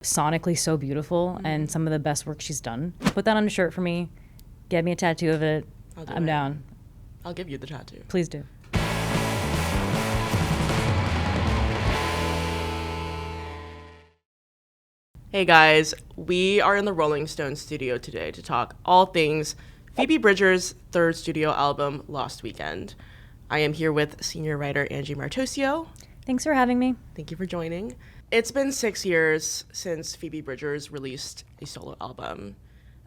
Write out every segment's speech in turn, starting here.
sonically so beautiful and some of the best work she's done. Put that on a shirt for me. Get me a tattoo of it. I'm down. I'll give you the tattoo. Please do. Hey guys, we are in the Rolling Stone studio today to talk all things Phoebe Bridgers' third studio album, Lost Weekend. I am here with senior writer Angie Martoccio. Thanks for having me. Thank you for joining. It's been 6 years since Phoebe Bridgers released a solo album.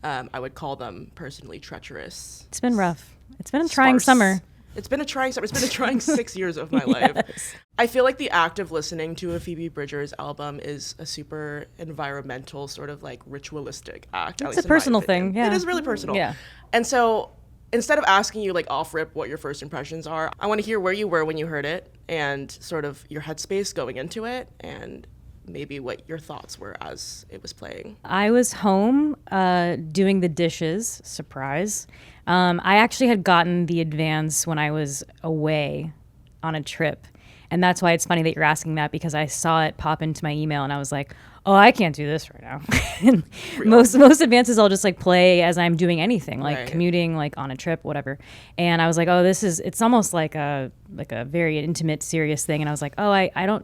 I would call them personally treacherous. It's been rough. It's been a trying summer. It's been a trying summer. It's been a trying 6 years of my life. Yes. I feel like the act of listening to a Phoebe Bridgers album is a super environmental, sort of like ritualistic act. It's a personal thing. Yeah. It is really personal. Yeah. And so instead of asking you like off rip what your first impressions are, I want to hear where you were when you heard it and sort of your headspace going into it and maybe what your thoughts were as it was playing. I was home doing the dishes, surprise. I actually had gotten the advance when I was away on a trip. And that's why it's funny that you're asking that, because I saw it pop into my email and I was like, oh, I can't do this right now. And most advances I'll just like play as I'm doing anything, like commuting, like on a trip, whatever. And I was like, oh, it's almost like a very intimate, serious thing. And I was like, oh, I'm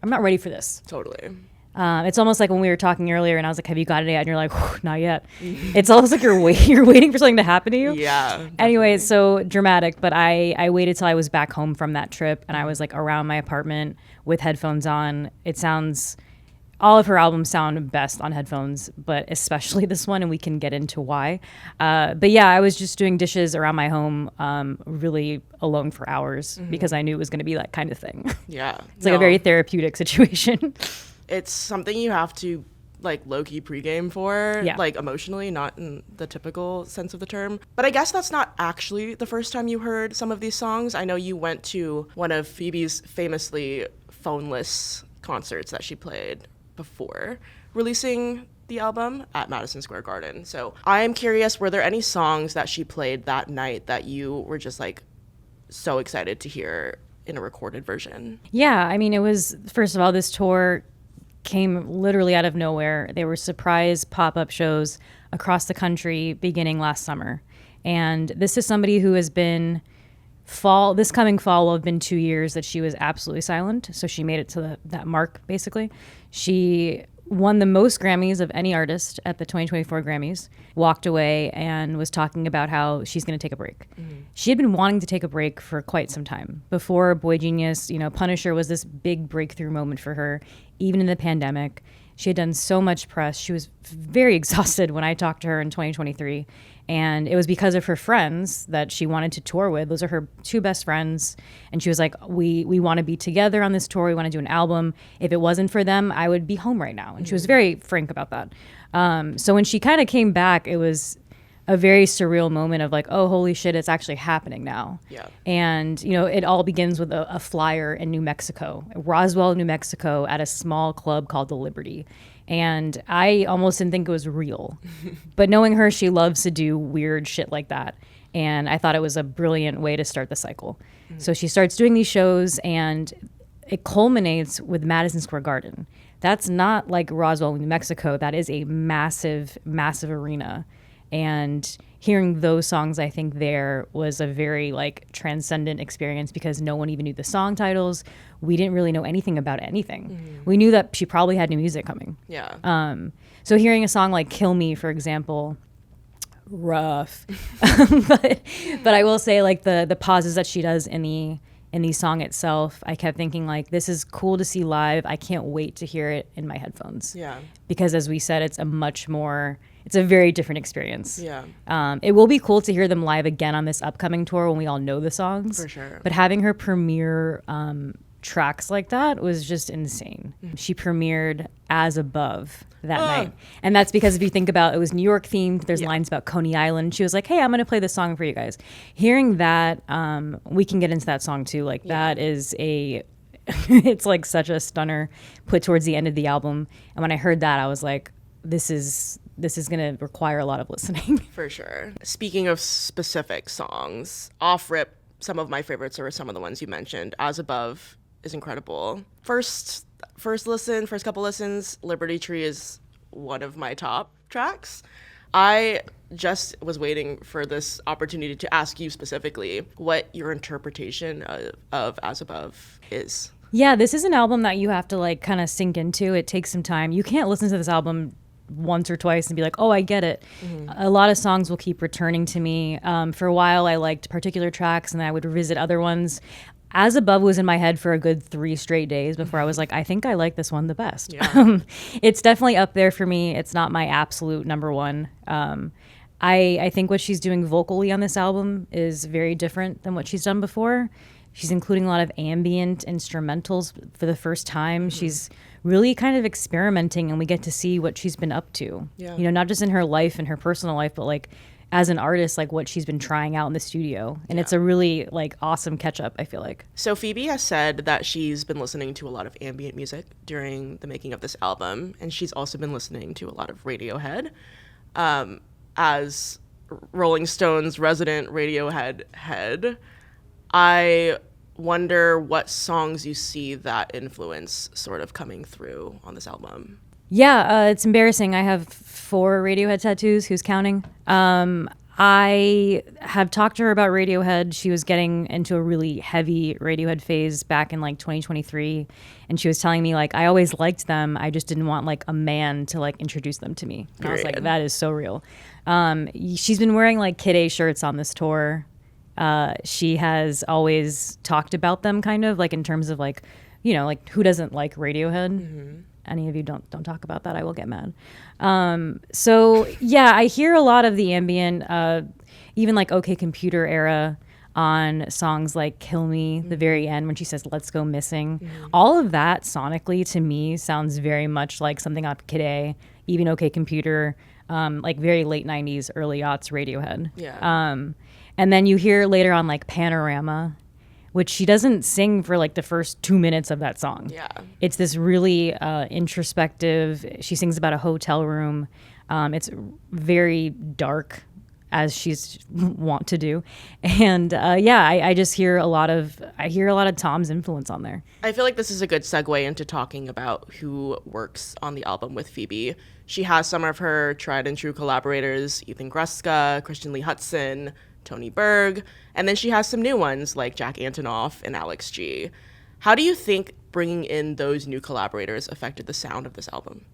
not ready for this. Totally. It's almost like when we were talking earlier and I was like, have you got it yet? And you're like, not yet. It's almost like you're waiting for something to happen to you. Yeah. Definitely. Anyway, it's so dramatic, but I waited till I was back home from that trip and I was like around my apartment with headphones on. All of her albums sound best on headphones, but especially this one, and we can get into why. But yeah, I was just doing dishes around my home, really alone for hours because I knew it was going to be that kind of thing. Yeah. It's like a very therapeutic situation. It's something you have to like low-key pregame for, like emotionally, not in the typical sense of the term. But I guess that's not actually the first time you heard some of these songs. I know you went to one of Phoebe's famously phoneless concerts that she played before releasing the album at Madison Square Garden. So I am curious, were there any songs that she played that night that you were just like so excited to hear in a recorded version? Yeah, I mean, it was, first of all, this tour came literally out of nowhere. They were surprise pop-up shows across the country beginning last summer. And this is somebody who has been this coming fall will have been 2 years that she was absolutely silent. So she made it to that mark, basically. She won the most Grammys of any artist at the 2024 Grammys, walked away and was talking about how she's going to take a break. She had been wanting to take a break for quite some time. Before Boy Genius, Punisher was this big breakthrough moment for her, even in the pandemic. She had done so much press. She was very exhausted when I talked to her in 2023. And it was because of her friends that she wanted to tour with. Those are her two best friends. And she was like, we want to be together on this tour. We want to do an album. If it wasn't for them, I would be home right now. And she was very frank about that. So when she kind of came back, it was a very surreal moment of like, oh, holy shit, it's actually happening now. Yeah. And, it all begins with a flyer in New Mexico, Roswell, New Mexico, at a small club called The Liberty. And I almost didn't think it was real. But knowing her, she loves to do weird shit like that. And I thought it was a brilliant way to start the cycle. So she starts doing these shows and it culminates with Madison Square Garden. That's not like Roswell, New Mexico. That is a massive, massive arena. And hearing those songs, I think there was a very like transcendent experience because no one even knew the song titles. We didn't really know anything about anything. We knew that she probably had new music coming. Yeah. So hearing a song like Kill Me, for example, rough. but I will say like the pauses that she does in the song itself, I kept thinking like, this is cool to see live. I can't wait to hear it in my headphones. Yeah. Because as we said, it's a very different experience. Yeah. It will be cool to hear them live again on this upcoming tour when we all know the songs. For sure. But having her premiere tracks like that was just insane. She premiered As Above that night. And that's because if you think about it was New York themed, there's lines about Coney Island. She was like, hey, I'm going to play this song for you guys. Hearing that, we can get into that song too. Like that is it's like such a stunner put towards the end of the album. And when I heard that, I was like, this is going to require a lot of listening. For sure. Speaking of specific songs, off rip, some of my favorites are some of the ones you mentioned. As Above is incredible. First first couple listens, Liberty Tree is one of my top tracks. I just was waiting for this opportunity to ask you specifically what your interpretation of As Above is. Yeah, this is an album that you have to like kind of sink into. It takes some time. You can't listen to this album once or twice and be like, oh, I get it. A lot of songs will keep returning to me. For a while, I liked particular tracks and then I would revisit other ones. As Above was in my head for a good 3 straight days before I was like, I think I like this one the best. Yeah. It's definitely up there for me. It's not my absolute number one. I think what she's doing vocally on this album is very different than what she's done before. She's including a lot of ambient instrumentals for the first time. She's really kind of experimenting, and we get to see what she's been up to. Yeah. You know, not just in her life and her personal life, but like as an artist, like what she's been trying out in the studio. And it's a really like awesome catch up, I feel like. So Phoebe has said that she's been listening to a lot of ambient music during the making of this album. And she's also been listening to a lot of Radiohead. As Rolling Stone's resident Radiohead head, I wonder what songs you see that influence sort of coming through on this album. Yeah, it's embarrassing. I have 4 Radiohead tattoos. Who's counting? I have talked to her about Radiohead. She was getting into a really heavy Radiohead phase back in like 2023. And she was telling me like, I always liked them. I just didn't want like a man to like introduce them to me. And I was like, that is so real. She's been wearing like Kid A shirts on this tour. She has always talked about them kind of like in terms of like, you know, like who doesn't like Radiohead? Mm-hmm. Any of you don't talk about that, I will get mad. So yeah, I hear a lot of the ambient, even like OK Computer era on songs like Kill Me, the very end when she says Let's Go Missing. All of that sonically to me sounds very much like something on Kid A, even OK Computer, like very late 90s, early aughts Radiohead. Yeah. And then you hear later on like Panorama, which she doesn't sing for like the first 2 minutes of that song. Yeah. It's this really introspective, she sings about a hotel room. It's very dark, as she's wont to do. And I just hear a lot of Tom's influence on there. I feel like this is a good segue into talking about who works on the album with Phoebe. She has some of her tried and true collaborators, Ethan Gruska, Christian Lee Hutson, Tony Berg, and then she has some new ones like Jack Antonoff and Alex G. How do you think bringing in those new collaborators affected the sound of this album?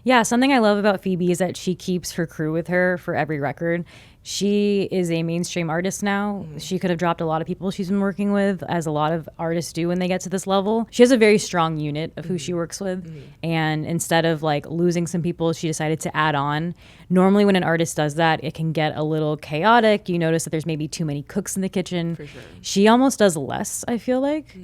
Yeah, something I love about Phoebe is that she keeps her crew with her for every record. She is a mainstream artist now. She could have dropped a lot of people she's been working with, as a lot of artists do when they get to this level. She has a very strong unit of who she works with. And instead of like losing some people, she decided to add on. Normally when an artist does that, it can get a little chaotic. You notice that there's maybe too many cooks in the kitchen. For sure. She almost does less, I feel like.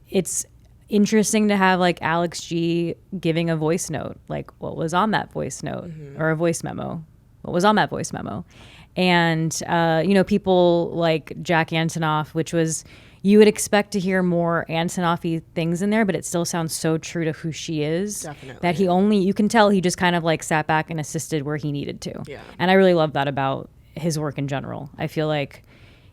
It's interesting to have like Alex G giving a voice note, like what was on that voice note, or a voice memo. What was on that voice memo? And, people like Jack Antonoff, which was, you would expect to hear more Antonoff-y things in there, but it still sounds so true to who she is. Definitely. That you can tell he just kind of like sat back and assisted where he needed to. Yeah. And I really love that about his work in general. I feel like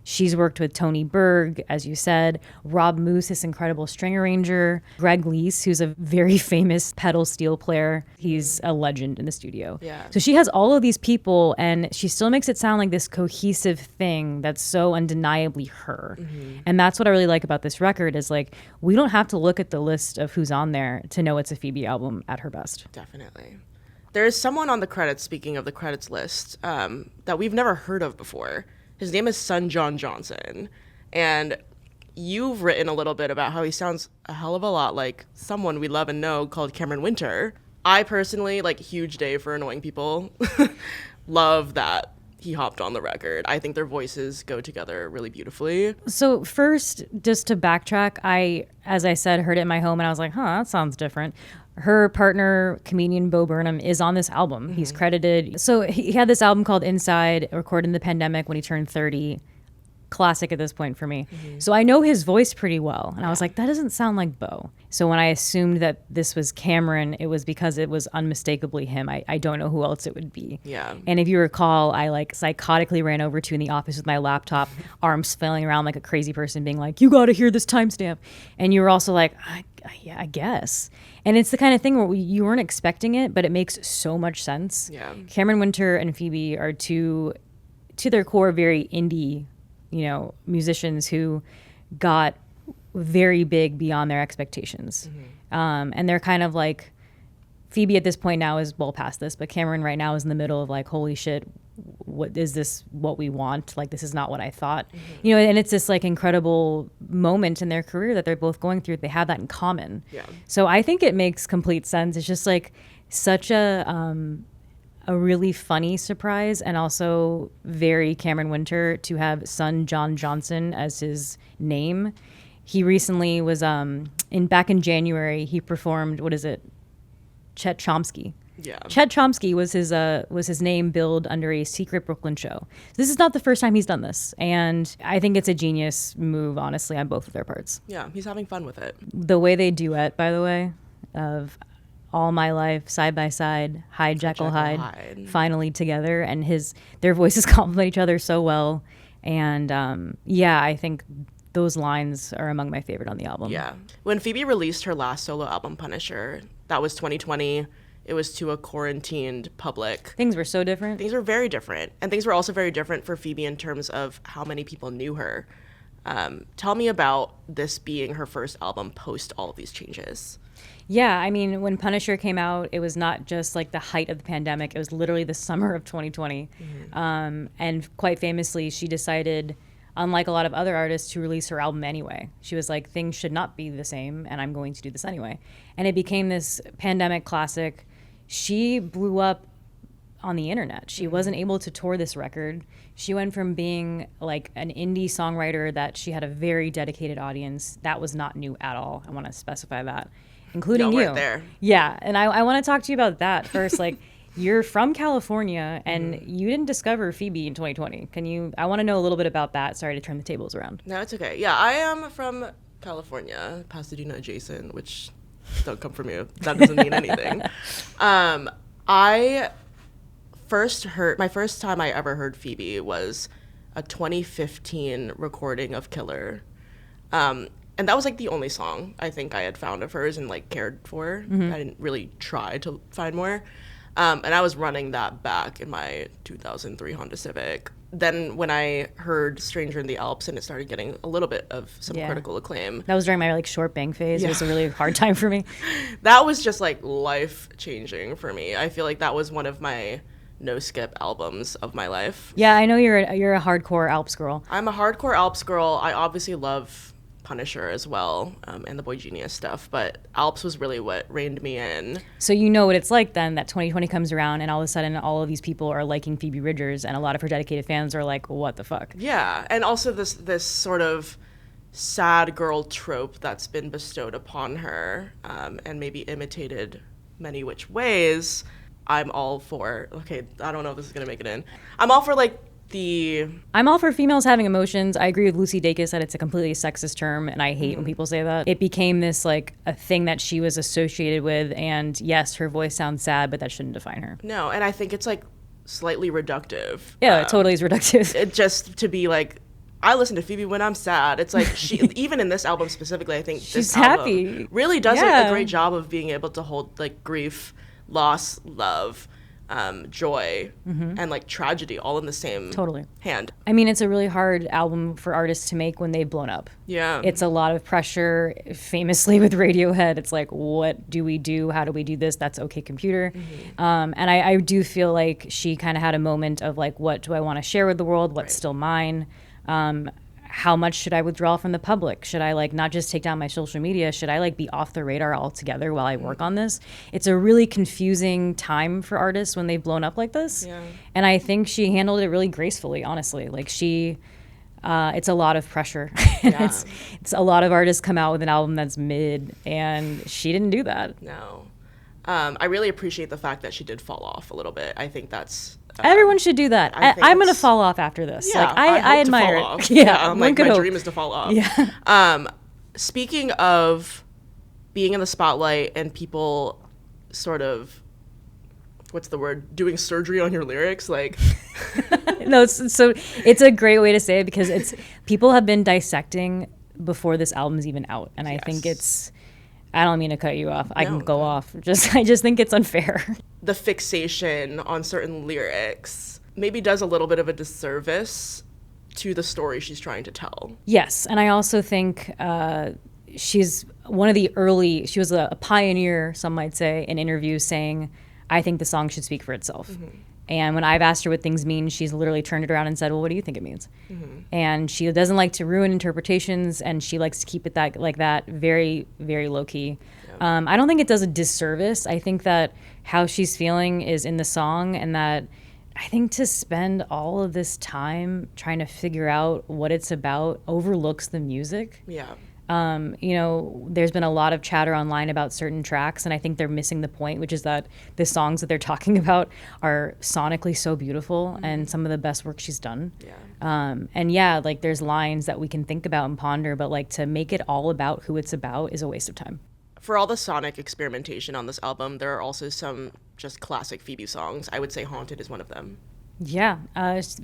she's worked with Tony Berg, as you said, Rob Moose, this incredible string arranger, Greg Leese, who's a very famous pedal steel player. He's a legend in the studio. Yeah. So she has all of these people, and she still makes it sound like this cohesive thing that's so undeniably her. And that's what I really like about this record is like, we don't have to look at the list of who's on there to know it's a Phoebe album at her best. Definitely. There is someone on the credits, speaking of the credits list, that we've never heard of before. His name is Sun John Johnson, and you've written a little bit about how he sounds a hell of a lot like someone we love and know called Cameron Winter. I personally, like, huge day for annoying people, love that he hopped on the record. I think their voices go together really beautifully. So first, just to backtrack, I, as I said, heard it in my home and I was like, that sounds different. Her partner, comedian Bo Burnham, is on this album. He's credited. So he had this album called Inside, recorded in the pandemic when he turned 30. Classic at this point for me. So I know his voice pretty well. And I was like, that doesn't sound like Bo. So when I assumed that this was Cameron, it was because it was unmistakably him. I don't know who else it would be. Yeah. And if you recall, I like psychotically ran over to in the office with my laptop, arms flailing around like a crazy person being like, you got to hear this timestamp. And you were also like, yeah, I guess. And it's the kind of thing where you weren't expecting it, but it makes so much sense. Yeah. Cameron Winter and Phoebe are two, to their core, very indie, musicians who got very big beyond their expectations. And they're kind of like, Phoebe at this point now is well past this, but Cameron right now is in the middle of like, holy shit, what is this, what we want? Like, this is not what I thought. And it's this like incredible moment in their career that they're both going through. They have that in common. Yeah. So I think it makes complete sense. It's just like such a really funny surprise, and also very Cameron Winter to have son John Johnson as his name. He recently was back in January, he performed, what is it? Chet Chomsky. Yeah. Chet Chomsky was his name billed under a secret Brooklyn show. This is not the first time he's done this, and I think it's a genius move, honestly, on both of their parts. Yeah, he's having fun with it. The way they duet, by the way, of All My Life, Side by Side, Hide Jekyll Hyde, finally together, and their voices complement each other so well, and I think those lines are among my favorite on the album. Yeah. When Phoebe released her last solo album, Punisher, that was 2020. It was to a quarantined public. Things were so different. Things were very different. And things were also very different for Phoebe in terms of how many people knew her. Tell me about this being her first album post all of these changes. Yeah, I mean, when Punisher came out, it was not just like the height of the pandemic. It was literally the summer of 2020. And quite famously, she decided, unlike a lot of other artists, to release her album anyway. She was like, things should not be the same, and I'm going to do this anyway. And it became this pandemic classic. She blew up on the internet. She wasn't able to tour this record. She went from being like an indie songwriter that she had a very dedicated audience. That was not new at all. I want to specify that, including you. Right there. Yeah, and I want to talk to you about that first. Like, you're from California, and you didn't discover Phoebe in 2020. I want to know a little bit about that. Sorry to turn the tables around. No, it's okay. Yeah, I am from California, Pasadena adjacent, which don't come from you. That doesn't mean anything. My first time I ever heard Phoebe was a 2015 recording of Killer. And that was like the only song I think I had found of hers and like cared for. I didn't really try to find more. And I was running that back in my 2003 Honda Civic. Then when I heard Stranger in the Alps and it started getting a little bit of some critical acclaim. That was during my like short bang phase. Yeah. It was a really hard time for me. That was just like life-changing for me. I feel like that was one of my no-skip albums of my life. Yeah, I know you're a hardcore Alps girl. I'm a hardcore Alps girl. I obviously love Punisher as well, and the Boy Genius stuff, but Alps was really what reined me in. So you know what it's like then, that 2020 comes around and all of a sudden all of these people are liking Phoebe Bridgers, and a lot of her dedicated fans are like, what the fuck? Yeah, and also this sort of sad girl trope that's been bestowed upon her, and maybe imitated many which ways. I'm all for, okay, I don't know if this is gonna make it in. I'm all for I'm all for females having emotions. I agree with Lucy Dacus that it's a completely sexist term, and I hate when people say that. It became this like a thing that she was associated with, and yes, her voice sounds sad, but that shouldn't define her. No, and I think it's like slightly reductive. Yeah, it totally is reductive. It just to be like, I listen to Phoebe when I'm sad. It's like she, even in this album specifically, I think she's this album happy. Really does a great job of being able to hold like grief, loss, love, joy, and like tragedy all in the same hand. I mean, it's a really hard album for artists to make when they've blown up. Yeah. It's a lot of pressure. Famously with Radiohead, it's like, what do we do? How do we do this? That's OK Computer. And I do feel like she kind of had a moment of like, what do I want to share with the world? What's still mine? How much should I withdraw from the public? Should I like not just take down my social media? Should I like be off the radar altogether while I work on this? It's a really confusing time for artists when they've blown up like this. Yeah. And I think she handled it really gracefully, honestly. Like it's a lot of pressure. Yeah. it's a lot of artists come out with an album that's mid, and she didn't do that. No. I really appreciate the fact that she did fall off a little bit. I think that's... everyone should do that. I'm going to fall off after this. Yeah, like, I admire it. Off. Yeah, like my dream is to fall off. Yeah. Speaking of being in the spotlight and people sort of, what's the word, doing surgery on your lyrics, like... No, it's a great way to say it, because people have been dissecting before this album's even out, and I think it's... I don't mean to cut you off. I No, can go off. I just think it's unfair. The fixation on certain lyrics maybe does a little bit of a disservice to the story she's trying to tell. Yes, and I also think she's one of the early, she was a pioneer, some might say, in interviews saying, I think the song should speak for itself. Mm-hmm. And when I've asked her what things mean, she's literally turned it around and said, well, what do you think it means? Mm-hmm. And she doesn't like to ruin interpretations, and she likes to keep it like that, very, very low key. Yeah. I don't think it does a disservice. I think that how she's feeling is in the song, and that I think to spend all of this time trying to figure out what it's about overlooks the music. Yeah. There's been a lot of chatter online about certain tracks, and I think they're missing the point, which is that the songs that they're talking about are sonically so beautiful and some of the best work she's done. Yeah. Like there's lines that we can think about and ponder, but like to make it all about who it's about is a waste of time. For all the sonic experimentation on this album, there are also some just classic Phoebe songs. I would say Haunted is one of them. Yeah,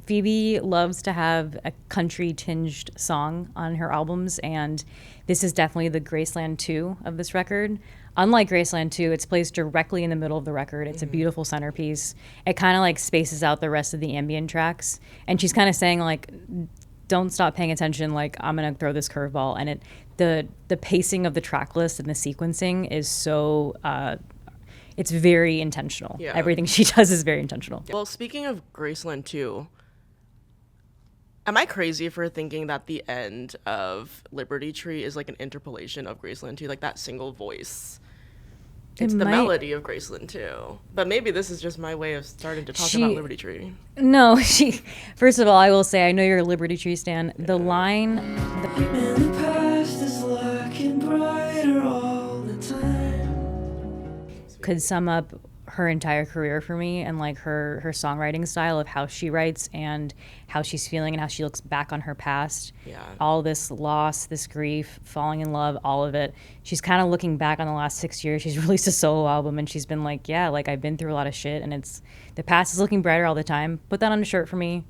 Phoebe loves to have a country-tinged song on her albums, and this is definitely the Graceland 2 of this record. Unlike Graceland 2, it's placed directly in the middle of the record. It's a beautiful centerpiece. It kind of like spaces out the rest of the ambient tracks, and she's kind of saying like, don't stop paying attention, like I'm gonna throw this curveball. And the pacing of the track list and the sequencing is so it's very intentional. Yeah. Everything she does is very intentional. Well, speaking of Graceland 2, am I crazy for thinking that the end of Liberty Tree is like an interpolation of Graceland 2, like that single voice? It's the melody of Graceland 2. But maybe this is just my way of starting to talk about Liberty Tree. No, first of all, I will say, I know you're a Liberty Tree stan. Yeah. The line... And the past is looking brighter all the time. Could sum up her entire career for me, and like her songwriting style of how she writes and how she's feeling and how she looks back on her past. Yeah. All this loss, this grief, falling in love, all of it. She's kind of looking back on the last 6 years. She's released a solo album and she's been like, yeah, like I've been through a lot of shit, and the past is looking brighter all the time. Put that on a shirt for me.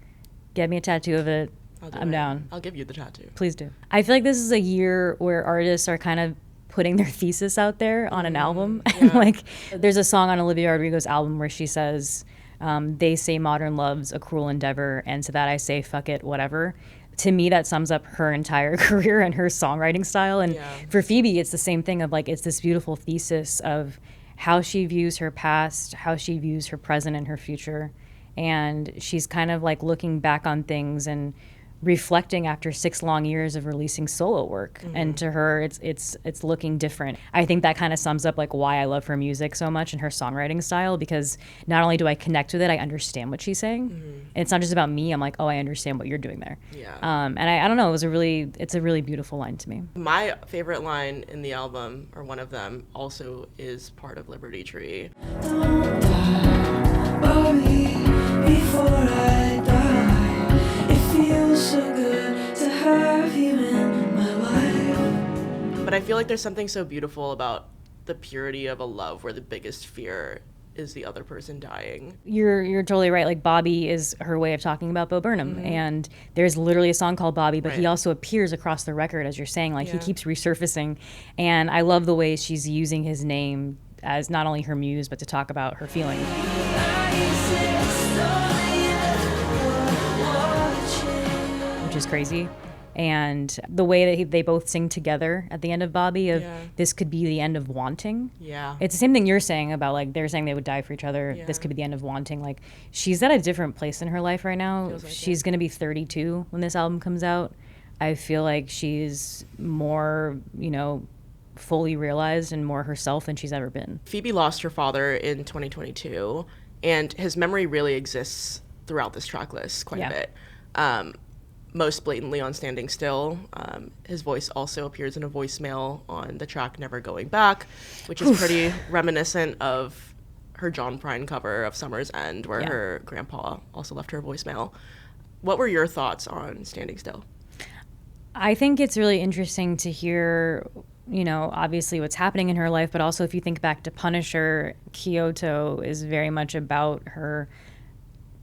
Get me a tattoo of it. I'm down. I'll give you the tattoo. Please do. I feel like this is a year where artists are kind of putting their thesis out there on an album. Yeah. And like there's a song on Olivia Rodrigo's album where she says, they say modern love's a cruel endeavor, and to that I say fuck it, whatever. To me, that sums up her entire career and her songwriting style. And for Phoebe, it's the same thing of like, it's this beautiful thesis of how she views her past, how she views her present and her future. And she's kind of like looking back on things and reflecting after 6 long years of releasing solo work. And to her, it's looking different. I think that kind of sums up like why I love her music so much and her songwriting style, because not only do I connect with it, I understand what she's saying. And it's not just about me. I'm like, oh, I understand what you're doing there. Yeah. And I don't know, it's a really beautiful line to me. My favorite line in the album, or one of them, also is part of Liberty Tree. Don't die, Bobby, before I die. Feels so good to have you in my life. But I feel like there's something so beautiful about the purity of a love where the biggest fear is the other person dying. You're totally right. Like Bobby is her way of talking about Bo Burnham, and there's literally a song called Bobby, but he also appears across the record, as you're saying. Like he keeps resurfacing, and I love the way she's using his name as not only her muse, but to talk about her feelings. Which is crazy. And the way that they both sing together at the end of Bobby of this could be the end of wanting. Yeah. It's the same thing you're saying about like they're saying they would die for each other. Yeah. This could be the end of wanting. Like she's at a different place in her life right now. Like she's going to be 32 when this album comes out. I feel like she's more, fully realized and more herself than she's ever been. Phoebe lost her father in 2022, and his memory really exists throughout this track list quite a bit. Most blatantly on Standing Still. His voice also appears in a voicemail on the track Never Going Back, which is pretty reminiscent of her John Prine cover of Summer's End, where her grandpa also left her a voicemail. What were your thoughts on Standing Still? I think it's really interesting to hear, obviously what's happening in her life, but also if you think back to Punisher, Kyoto is very much about her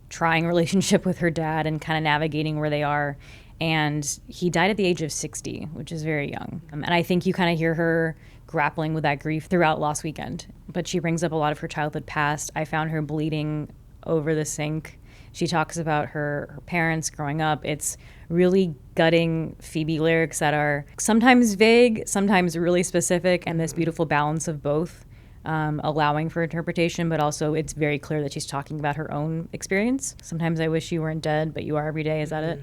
trying relationship with her dad and kind of navigating where they are. And he died at the age of 60, which is very young. And I think you kind of hear her grappling with that grief throughout Lost Weekend. But she brings up a lot of her childhood past. I found her bleeding over the sink. She talks about her parents growing up. It's really gutting Phoebe lyrics that are sometimes vague, sometimes really specific, and this beautiful balance of both, allowing for interpretation, but also it's very clear that she's talking about her own experience. Sometimes I wish you weren't dead, but you are every day. Is that it?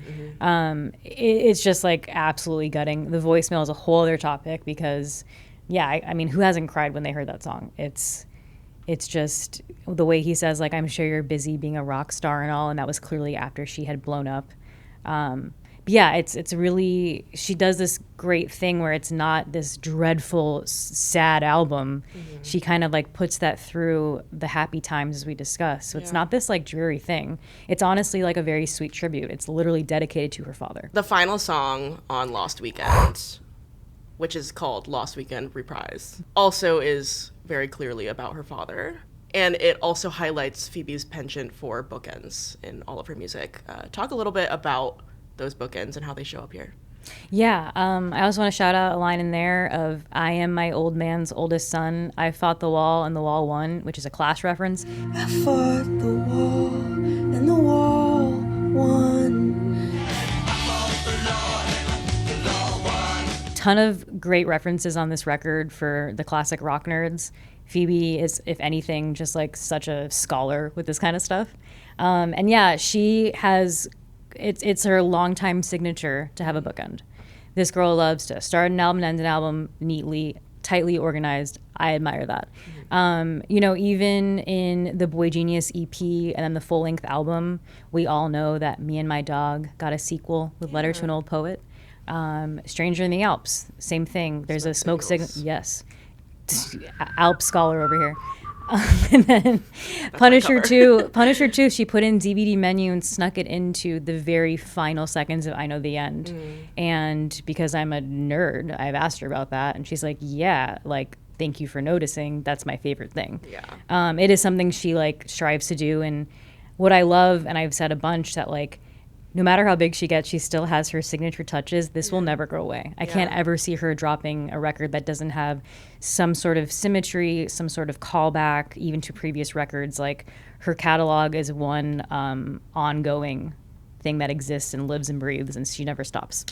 It's just like absolutely gutting. The voicemail is a whole other topic because, yeah, I mean, who hasn't cried when they heard that song? It's just the way he says, like, I'm sure you're busy being a rock star and all, and that was clearly after she had blown up. But yeah, it's really, she does this great thing where it's not this dreadful, sad album. She kind of like puts that through the happy times as we discussed. So it's not this like dreary thing. It's honestly like a very sweet tribute. It's literally dedicated to her father. The final song on Lost Weekend, which is called Lost Weekend Reprise, also is very clearly about her father. And it also highlights Phoebe's penchant for bookends in all of her music. Talk a little bit about those bookends and how they show up here. Yeah, I also want to shout out a line in there of, I am my old man's oldest son. I fought the wall and the wall won, which is a Clash reference. I fought the wall and the wall won. Ton of great references on this record for the classic rock nerds. Phoebe is, if anything, just like such a scholar with this kind of stuff. And yeah, she has, it's her longtime signature to have a bookend. This girl loves to start an album and end an album neatly, tightly organized. I admire that. You know, even in the Boy Genius EP and then the full-length album, we all know that Me and My Dog got a sequel with Letter to an Old Poet. Stranger in the Alps, same thing. There's a smoke signal. Yes. Alp scholar over here. And then Punisher 2, she put in DVD menu and snuck it into the very final seconds of I Know the End. And because I'm a nerd, I've asked her about that. And she's like, yeah, like, thank you for noticing. That's my favorite thing. Yeah. It is something she, like, strives to do. And what I love, and I've said a bunch, that, like, no matter how big she gets, she still has her signature touches. This will never go away. I can't ever see her dropping a record that doesn't have some sort of symmetry, some sort of callback, even to previous records. Like, her catalog is one ongoing thing that exists and lives and breathes, and she never stops.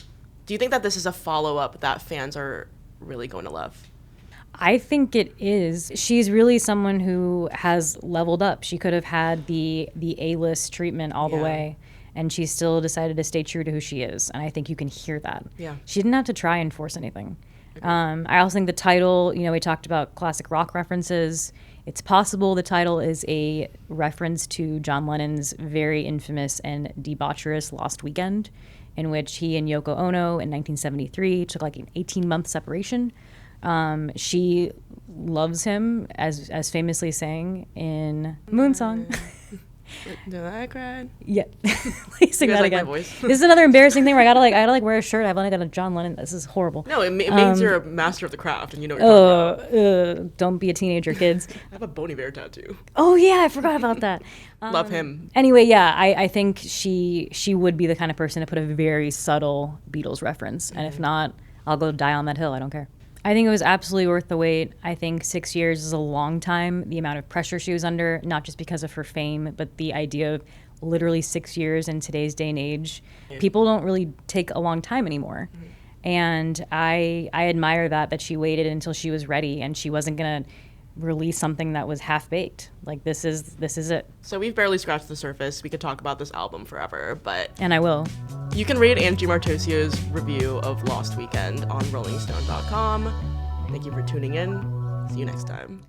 Do you think that this is a follow-up that fans are really going to love? I think it is. She's really someone who has leveled up. She could have had the A-list treatment all the way, and she still decided to stay true to who she is. And I think you can hear that. Yeah. She didn't have to try and force anything. I also think the title, you know, we talked about classic rock references. It's possible the title is a reference to John Lennon's very infamous and debaucherous Lost Weekend, in which he and Yoko Ono in 1973 took like an 18-month separation. She loves him, as famously sang in Moon Song. Did I cry? Yeah. Sing that like again. my voice? This is another embarrassing thing where I gotta wear a shirt. I've only got a John Lennon. This is horrible. No, it means you're a master of the craft and you know what you're talking about. Don't be a teenager, kids. I have a Bon Iver tattoo. Oh yeah, I forgot about that. Love him. Anyway, yeah, I think she would be the kind of person to put a very subtle Beatles reference, and if not, I'll go die on that hill. I don't care. I think it was absolutely worth the wait. I think 6 years is a long time. The amount of pressure she was under, not just because of her fame, but the idea of literally 6 years in today's day and age. People don't really take a long time anymore. And I admire that she waited until she was ready and she wasn't going to release something that was half-baked. Like, this is it. So we've barely scratched the surface. We could talk about this album forever, but... And I will. You can read Angie Martoccio's review of Lost Weekend on rollingstone.com. Thank you for tuning in. See you next time.